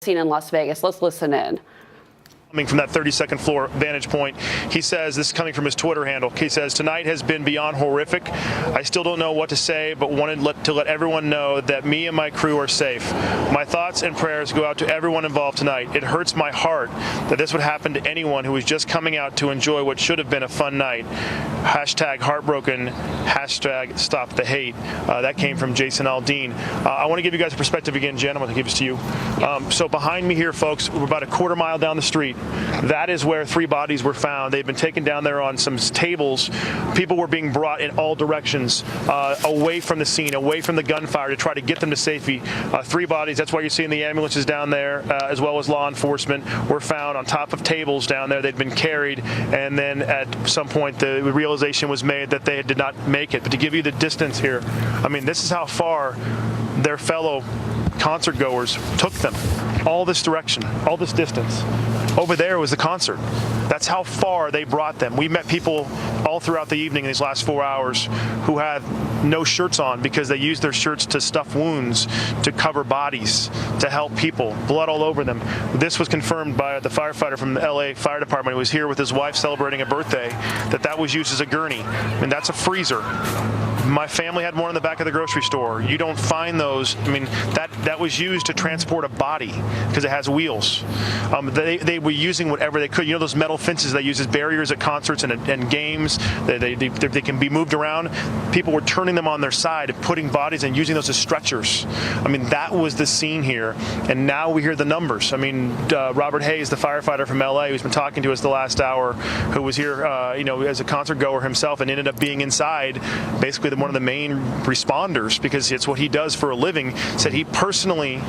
scene in Las Vegas. Let's listen in. Coming from that 32nd floor vantage point, he says, this is coming from his Twitter handle, he says, tonight has been beyond horrific. I still don't know what to say, but wanted to let everyone know that me and my crew are safe. My thoughts and prayers go out to everyone involved tonight. It hurts my heart that this would happen to anyone who was just coming out to enjoy what should have been a fun night. Hashtag heartbroken, hashtag stop the hate. That came from Jason Aldean. I want to give you guys a perspective again, Jen. I'm going to give this to you. So behind me here, folks, we're about a quarter mile down the street. That is where 3 bodies were found. They've been taken down there on some tables. People were being brought in all directions, away from the scene, away from the gunfire to try to get them to safety. 3 bodies, that's why you're seeing the ambulances down there, as well as law enforcement, were found on top of tables down there. They'd been carried, and then at some point the realization was made that they did not make it. But to give you the distance here, I mean, this is how far their fellow concert goers took them. All this direction, all this distance. Over there was the concert. That's how far they brought them. We met people all throughout the evening in these last 4 hours who had no shirts on because they used their shirts to stuff wounds, to cover bodies, to help people, blood all over them. This was confirmed by the firefighter from the LA Fire Department who was here with his wife celebrating a birthday, that was used as a gurney, and that's a freezer. My family had one in the back of the grocery store. You don't find those. I mean, that was used to transport a body because it has wheels. They were using whatever they could. You know those metal fences they use as barriers at concerts and games? They can be moved around. People were turning them on their side, putting bodies and using those as stretchers. I mean, that was the scene here. And now we hear the numbers. I mean, Robert Hayes, the firefighter from LA, who's been talking to us the last hour, who was here, as a concert goer himself and ended up being inside, basically one of the main responders because it's what he does for a living, said he personally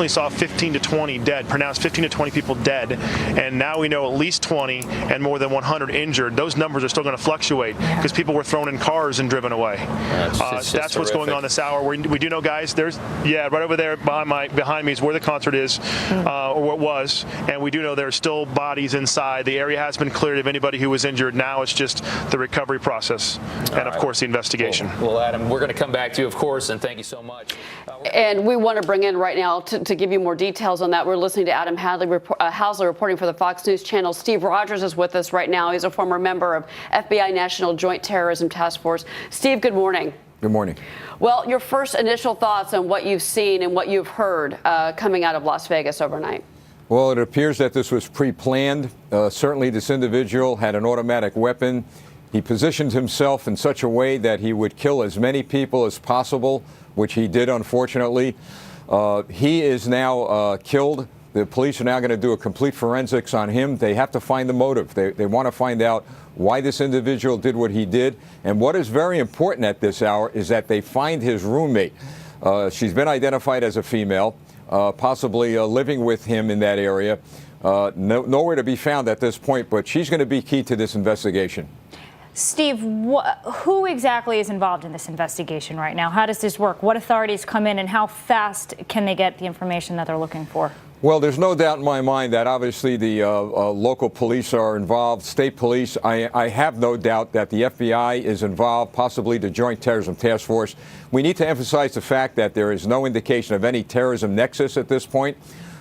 saw 15 to 20 dead, pronounced 15 to 20 people dead, and now we know at least 20 and more than 100 injured. Those numbers are still going to fluctuate because people were thrown in cars and driven away. That's what's going on this hour. We do know, guys, right over there behind me is where the concert is, or what was, and we do know there are still bodies inside. The area has been cleared of anybody who was injured. Now it's just the recovery process and, of course, the investigation. Well, Adam, we're going to come back to you, of course, and thank you so much. And we want to bring in right now to give you more details on that. We're listening to Adam Housley reporting for the Fox News Channel. Steve Rogers is with us right now. He's a former member of FBI National Joint Terrorism Task Force. Steve, good morning. Good morning. Well, your first initial thoughts on what you've seen and what you've heard coming out of Las Vegas overnight. Well, it appears that this was pre-planned. Certainly this individual had an automatic weapon. He positioned himself in such a way that he would kill as many people as possible, which he did, unfortunately. He is now killed. The police are now going to do a complete forensics on him. They have to find the motive. They want to find out why this individual did what he did. And what is very important at this hour is that they find his roommate. She's been identified as a female, possibly living with him in that area. Nowhere to be found at this point, but she's going to be key to this investigation. Steve, who exactly is involved in this investigation right now? How does this work? What authorities come in and how fast can they get the information that they're looking for? Well, there's no doubt in my mind that obviously the local police are involved, state police. I have no doubt that the FBI is involved, possibly the Joint Terrorism Task Force. We need to emphasize the fact that there is no indication of any terrorism nexus at this point.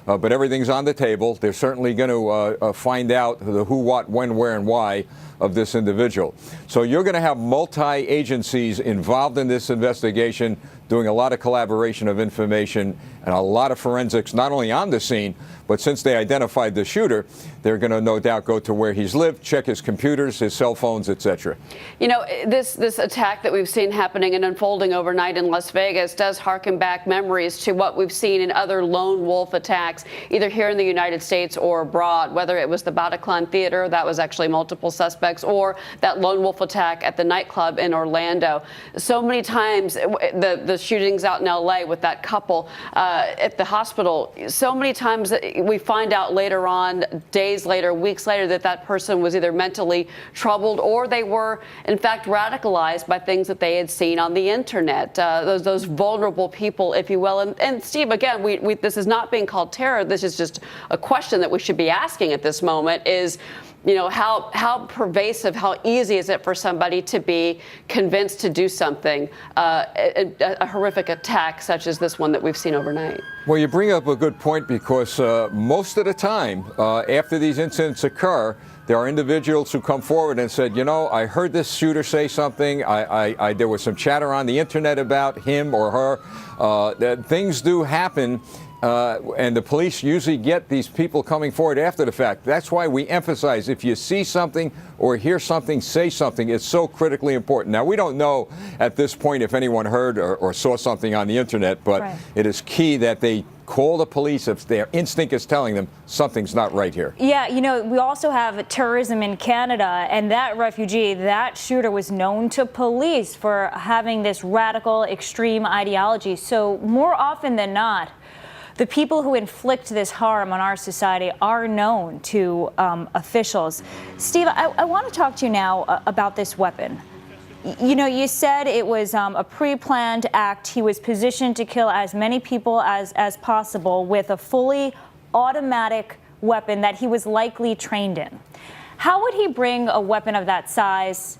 But everything's on the table. They're certainly going to find out the who, what, when, where, and why of this individual. So you're going to have multi-agencies involved in this investigation, doing a lot of collaboration of information and a lot of forensics, not only on the scene, but since they identified the shooter, they're going to no doubt go to where he's lived, check his computers, his cell phones, etc. You know, this attack that we've seen happening and unfolding overnight in Las Vegas does harken back memories to what we've seen in other lone wolf attacks, either here in the United States or abroad, whether it was the Bataclan Theater, that was actually multiple suspects, or that lone wolf attack at the nightclub in Orlando. So many times, the shootings out in LA with that couple at the hospital, so many times we find out later on, days later, weeks later, that person was either mentally troubled or they were, in fact, radicalized by things that they had seen on the internet. Those vulnerable people, if you will. And Steve, again, this is not being called terror. This is just a question that we should be asking at this moment is, how pervasive, how easy is it for somebody to be convinced to do something, a horrific attack such as this one that we've seen overnight? Well, you bring up a good point, because most of the time after these incidents occur, there are individuals who come forward and said, I heard this shooter say something. There was some chatter on the internet about him or her. That things do happen. And the police usually get these people coming forward after the fact. That's why we emphasize, if you see something or hear something, say something. It's so critically important. Now, we don't know at this point if anyone heard or saw something on the internet, but right. It is key that they call the police if their instinct is telling them something's not right here. Yeah, we also have terrorism in Canada, and that refugee, that shooter, was known to police for having this radical, extreme ideology. So more often than not, the people who inflict this harm on our society are known to officials. Steve, I want to talk to you now about this weapon. You said it was a pre-planned act. He was positioned to kill as many people as possible with a fully automatic weapon that he was likely trained in. How would he bring a weapon of that size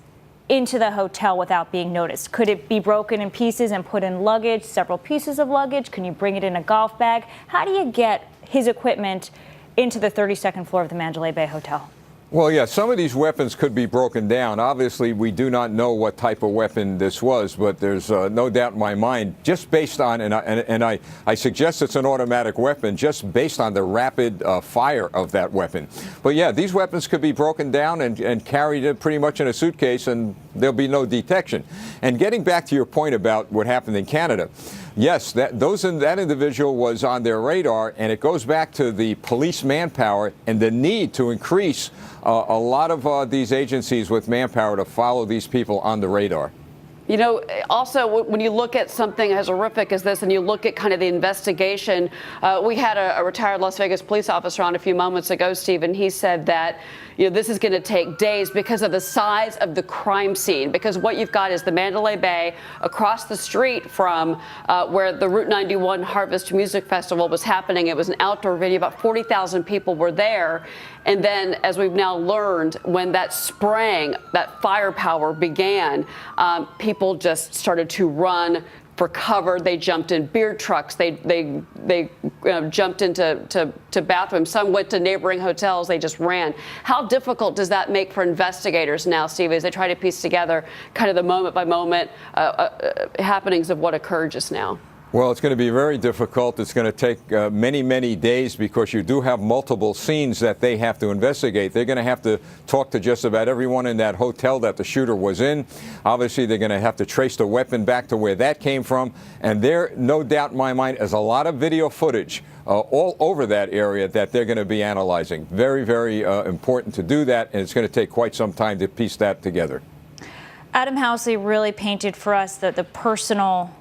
into the hotel without being noticed? Could it be broken in pieces and put in luggage, several pieces of luggage? Can you bring it in a golf bag? How do you get his equipment into the 32nd floor of the Mandalay Bay Hotel? Well, yeah, some of these weapons could be broken down. Obviously, we do not know what type of weapon this was, but there's no doubt in my mind, just based on, and I suggest it's an automatic weapon, just based on the rapid fire of that weapon. But yeah, these weapons could be broken down and carried pretty much in a suitcase, and there'll be no detection. And getting back to your point about what happened in Canada, yes, that individual was on their radar, and it goes back to the police manpower and the need to increase a lot of these agencies with manpower to follow these people on the radar. Also, when you look at something as horrific as this and you look at kind of the investigation, we had a retired Las Vegas police officer on a few moments ago, Steve, and he said that this is going to take days because of the size of the crime scene, because what you've got is the Mandalay Bay across the street from where the Route 91 Harvest Music Festival was happening. It was an outdoor venue. About 40,000 people were there. And then, as we've now learned, when that spraying, that firepower began, people just started to run for cover. They jumped in beer trucks. They jumped into bathrooms. Some went to neighboring hotels. They just ran. How difficult does that make for investigators now, Steve, as they try to piece together kind of the moment-by-moment happenings of what occurred just now? Well, it's going to be very difficult. It's going to take many, many days, because you do have multiple scenes that they have to investigate. They're going to have to talk to just about everyone in that hotel that the shooter was in. Obviously, they're going to have to trace the weapon back to where that came from. And there, no doubt in my mind, is a lot of video footage all over that area that they're going to be analyzing. Very, very important to do that, and it's going to take quite some time to piece that together. Adam Housley really painted for us the personal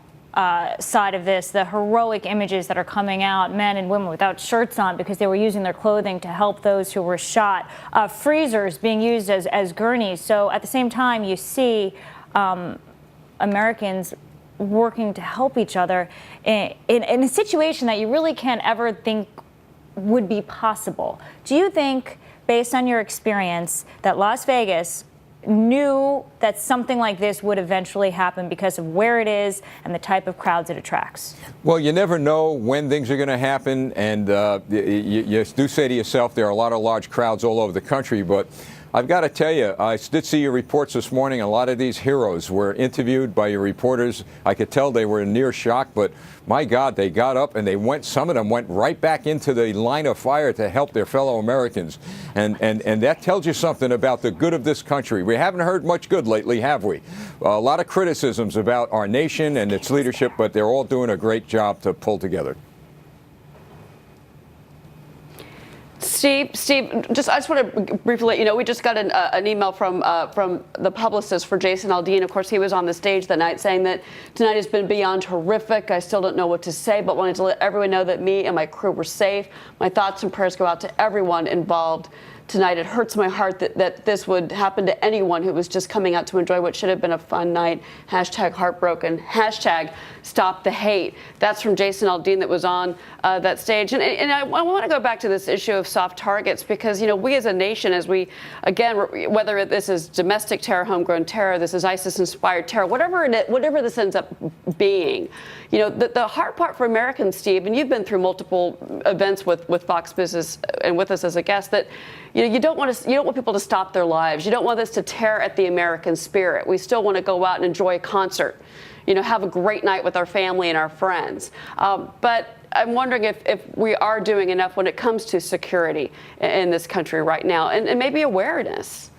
side of this, the heroic images that are coming out, men and women without shirts on because they were using their clothing to help those who were shot, freezers being used as gurneys. So at the same time, you see Americans working to help each other in a situation that you really can't ever think would be possible. Do you think, based on your experience, that Las Vegas knew that something like this would eventually happen because of where it is and the type of crowds it attracts? Well, you never know when things are going to happen, and you do say to yourself there are a lot of large crowds all over the country, but I've got to tell you, I did see your reports this morning. A lot of these heroes were interviewed by your reporters. I could tell they were in near shock, but my God, they got up and they went, some of them went right back into the line of fire to help their fellow Americans. And that tells you something about the good of this country. We haven't heard much good lately, have we? A lot of criticisms about our nation and its leadership, but they're all doing a great job to pull together. Steve, I just want to briefly let you know, we just got an email from the publicist for Jason Aldean. Of course, he was on the stage that night saying that tonight has been beyond horrific. I still don't know what to say, but wanted to let everyone know that me and my crew were safe. My thoughts and prayers go out to everyone involved tonight. It hurts my heart that this would happen to anyone who was just coming out to enjoy what should have been a fun night. Hashtag heartbroken. Hashtag stop the hate. That's from Jason Aldean that was on that stage. And I want to go back to this issue of soft targets because, we as a nation, as we, again, whether this is domestic terror, homegrown terror, this is ISIS-inspired terror, whatever this ends up being, the hard part for Americans, Steve, and you've been through multiple events with Fox Business and with us as a guest, that you don't want people to stop their lives. You don't want this to tear at the American spirit. We still want to go out and enjoy a concert, have a great night with our family and our friends. But I'm wondering if we are doing enough when it comes to security in this country right now, and maybe awareness.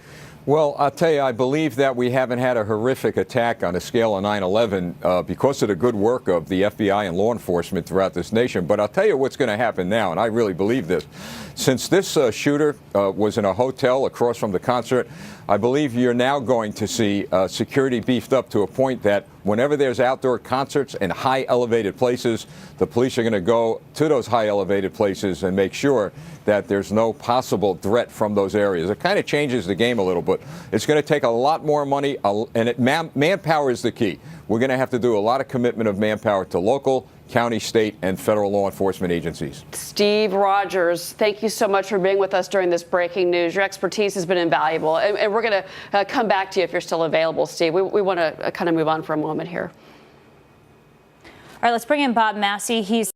Well, I'll tell you, I believe that we haven't had a horrific attack on a scale of 9/11 because of the good work of the FBI and law enforcement throughout this nation. But I'll tell you what's going to happen now, and I really believe this. Since this shooter was in a hotel across from the concert, I believe you're now going to see security beefed up to a point that whenever there's outdoor concerts in high elevated places, the police are going to go to those high elevated places and make sure that there's no possible threat from those areas. It kind of changes the game a little bit. It's going to take a lot more money, and manpower is the key. We're going to have to do a lot of commitment of manpower to local, county, state, and federal law enforcement agencies. Steve Rogers, thank you so much for being with us during this breaking news. Your expertise has been invaluable, and we're going to come back to you if you're still available, Steve. We want to kind of move on for a moment here. All right, let's bring in Bob Massey. He's